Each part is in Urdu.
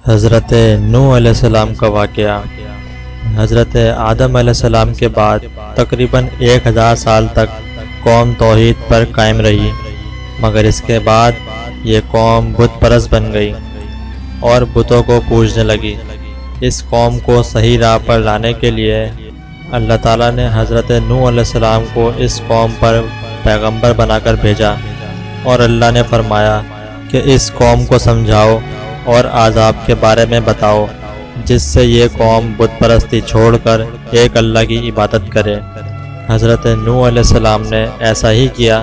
حضرت نوح علیہ السلام کا واقعہ۔ حضرت آدم علیہ السلام کے بعد تقریباً 1000 سال تک قوم توحید پر قائم رہی، مگر اس کے بعد یہ قوم بت پرست بن گئی اور بتوں کو پوجنے لگی۔ اس قوم کو صحیح راہ پر لانے کے لیے اللہ تعالیٰ نے حضرت نوح علیہ السلام کو اس قوم پر پیغمبر بنا کر بھیجا، اور اللہ نے فرمایا کہ اس قوم کو سمجھاؤ اور عذاب کے بارے میں بتاؤ، جس سے یہ قوم بت پرستی چھوڑ کر ایک اللہ کی عبادت کرے۔ حضرت نوح علیہ السلام نے ایسا ہی کیا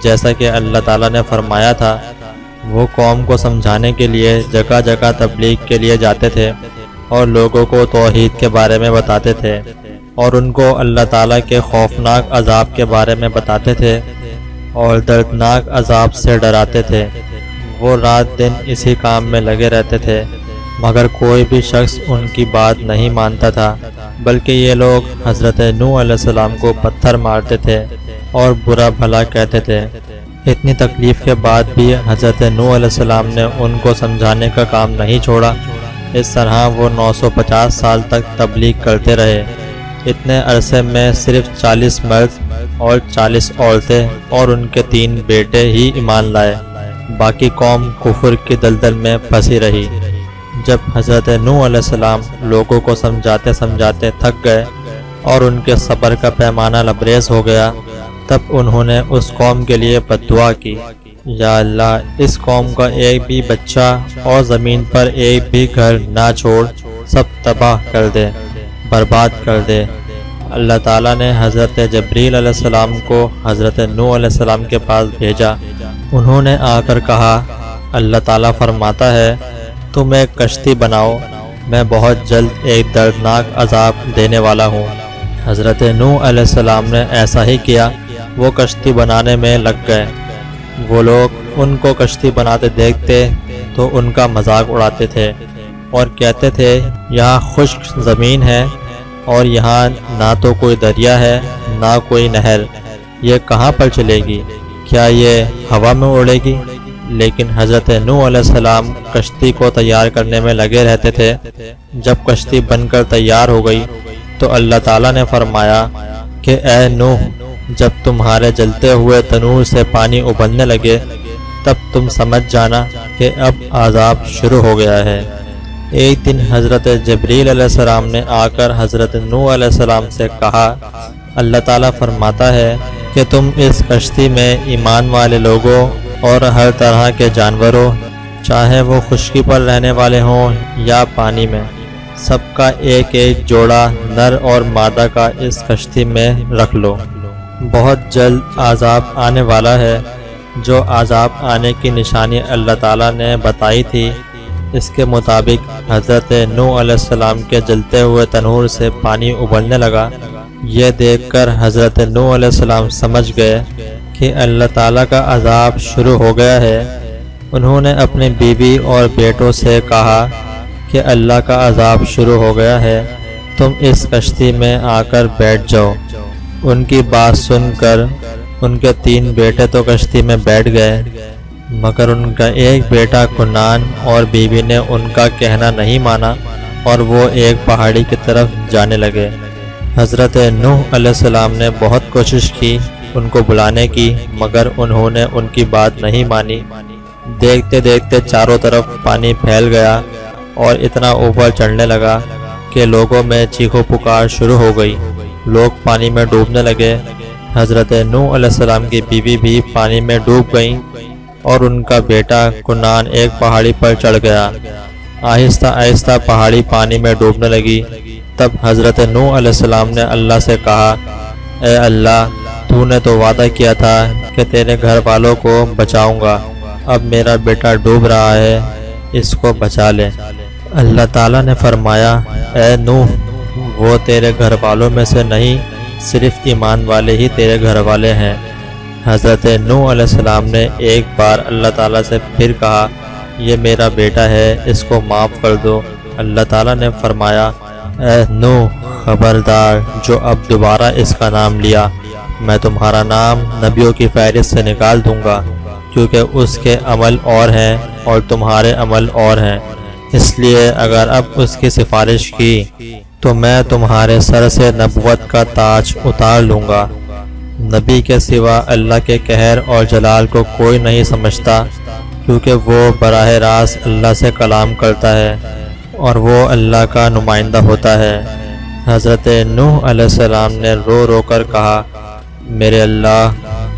جیسا کہ اللہ تعالیٰ نے فرمایا تھا۔ وہ قوم کو سمجھانے کے لیے جگہ جگہ تبلیغ کے لیے جاتے تھے اور لوگوں کو توحید کے بارے میں بتاتے تھے، اور ان کو اللہ تعالیٰ کے خوفناک عذاب کے بارے میں بتاتے تھے اور دردناک عذاب سے ڈراتے تھے۔ وہ رات دن اسی کام میں لگے رہتے تھے، مگر کوئی بھی شخص ان کی بات نہیں مانتا تھا، بلکہ یہ لوگ حضرت نوح علیہ السلام کو پتھر مارتے تھے اور برا بھلا کہتے تھے۔ اتنی تکلیف کے بعد بھی حضرت نوح علیہ السلام نے ان کو سمجھانے کا کام نہیں چھوڑا۔ اس طرح وہ 950 سال تک تبلیغ کرتے رہے۔ اتنے عرصے میں صرف 40 مرد اور 40 عورتیں اور ان کے 3 بیٹے ہی ایمان لائے، باقی قوم کفر کی دلدل میں پھنسی رہی۔ جب حضرت نوح علیہ السلام لوگوں کو سمجھاتے سمجھاتے تھک گئے اور ان کے صبر کا پیمانہ لبریز ہو گیا، تب انہوں نے اس قوم کے لیے بد دعا کی، یا اللہ، اس قوم کا ایک بھی بچہ اور زمین پر ایک بھی گھر نہ چھوڑ، سب تباہ کر دے، برباد کر دے۔ اللہ تعالیٰ نے حضرت جبریل علیہ السلام کو حضرت نوح علیہ السلام کے پاس بھیجا۔ انہوں نے آ کر کہا، اللہ تعالیٰ فرماتا ہے تم ایک کشتی بناؤ، میں بہت جلد ایک دردناک عذاب دینے والا ہوں۔ حضرت نوح علیہ السلام نے ایسا ہی کیا، وہ کشتی بنانے میں لگ گئے۔ وہ لوگ ان کو کشتی بناتے دیکھتے تو ان کا مذاق اڑاتے تھے اور کہتے تھے، یہاں خشک زمین ہے اور یہاں نہ تو کوئی دریا ہے نہ کوئی نہر، یہ کہاں پر چلے گی؟ کیا یہ ہوا میں اڑے گی؟ لیکن حضرت نوح علیہ السلام کشتی کو تیار کرنے میں لگے رہتے تھے۔ جب کشتی بن کر تیار ہو گئی تو اللہ تعالیٰ نے فرمایا کہ اے نوح، جب تمہارے جلتے ہوئے تنور سے پانی ابلنے لگے تب تم سمجھ جانا کہ اب عذاب شروع ہو گیا ہے۔ ایک دن حضرت جبریل علیہ السلام نے آ کر حضرت نوح علیہ السلام سے کہا، اللہ تعالیٰ فرماتا ہے کہ تم اس کشتی میں ایمان والے لوگوں اور ہر طرح کے جانوروں، چاہے وہ خشکی پر رہنے والے ہوں یا پانی میں، سب کا ایک ایک جوڑا نر اور مادہ کا اس کشتی میں رکھ لو۔ بہت جلد عذاب آنے والا ہے۔ جو عذاب آنے کی نشانی اللہ تعالیٰ نے بتائی تھی، اس کے مطابق حضرت نوح علیہ السلام کے جلتے ہوئے تنور سے پانی ابلنے لگا۔ یہ دیکھ کر حضرت نوح علیہ السلام سمجھ گئے کہ اللہ تعالیٰ کا عذاب شروع ہو گیا ہے۔ انہوں نے اپنی بیوی اور بیٹوں سے کہا کہ اللہ کا عذاب شروع ہو گیا ہے، تم اس کشتی میں آ کر بیٹھ جاؤ۔ ان کی بات سن کر ان کے 3 بیٹے تو کشتی میں بیٹھ گئے، مگر ان کا ایک بیٹا کنعان اور بیوی نے ان کا کہنا نہیں مانا اور وہ ایک پہاڑی کی طرف جانے لگے۔ حضرت نوح علیہ السلام نے بہت کوشش کی ان کو بلانے کی، مگر انہوں نے ان کی بات نہیں مانی۔ دیکھتے دیکھتے چاروں طرف پانی پھیل گیا اور اتنا اوپر چڑھنے لگا کہ لوگوں میں چیخو پکار شروع ہو گئی۔ لوگ پانی میں ڈوبنے لگے۔ حضرت نوح علیہ السلام کی بیوی بھی پانی میں ڈوب گئیں اور ان کا بیٹا کنعان ایک پہاڑی پر چڑھ گیا۔ آہستہ آہستہ پہاڑی پانی میں ڈوبنے لگی۔ تب حضرت نوح علیہ السلام نے اللہ سے کہا، اے اللہ، تو نے تو وعدہ کیا تھا کہ تیرے گھر والوں کو بچاؤں گا، اب میرا بیٹا ڈوب رہا ہے، اس کو بچا لے۔ اللہ تعالیٰ نے فرمایا، اے نوح، وہ تیرے گھر والوں میں سے نہیں، صرف ایمان والے ہی تیرے گھر والے ہیں۔ حضرت نوح علیہ السلام نے ایک بار اللہ تعالیٰ سے پھر کہا، یہ میرا بیٹا ہے، اس کو معاف کر دو۔ اللہ تعالیٰ نے فرمایا، اے نوح، خبردار، جو اب دوبارہ اس کا نام لیا، میں تمہارا نام نبیوں کی فہرست سے نکال دوں گا، کیونکہ اس کے عمل اور ہیں اور تمہارے عمل اور ہیں۔ اس لیے اگر اب اس کی سفارش کی تو میں تمہارے سر سے نبوت کا تاج اتار لوں گا۔ نبی کے سوا اللہ کے قہر اور جلال کو کوئی نہیں سمجھتا، کیونکہ وہ براہ راست اللہ سے کلام کرتا ہے اور وہ اللہ کا نمائندہ ہوتا ہے۔ حضرت نوح علیہ السلام نے رو رو کر کہا، میرے اللہ،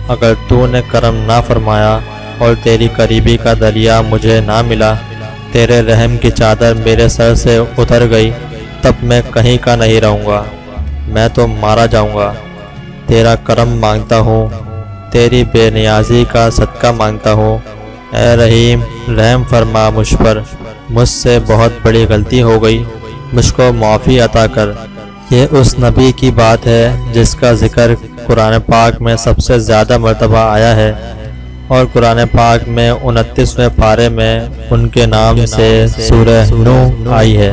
اگر تو نے کرم نہ فرمایا اور تیری قریبی کا دریا مجھے نہ ملا، تیرے رحم کی چادر میرے سر سے اتر گئی، تب میں کہیں کا نہیں رہوں گا، میں تو مارا جاؤں گا۔ تیرا کرم مانگتا ہوں، تیری بے نیازی کا صدقہ مانگتا ہوں، اے رحیم رحم فرما مجھ پر، مجھ سے بہت بڑی غلطی ہو گئی، مجھ کو معافی عطا کر۔ یہ اس نبی کی بات ہے جس کا ذکر قرآن پاک میں سب سے زیادہ مرتبہ آیا ہے، اور قرآن پاک میں 29ویں پارے میں ان کے نام سے سورہ نوح آئی ہے۔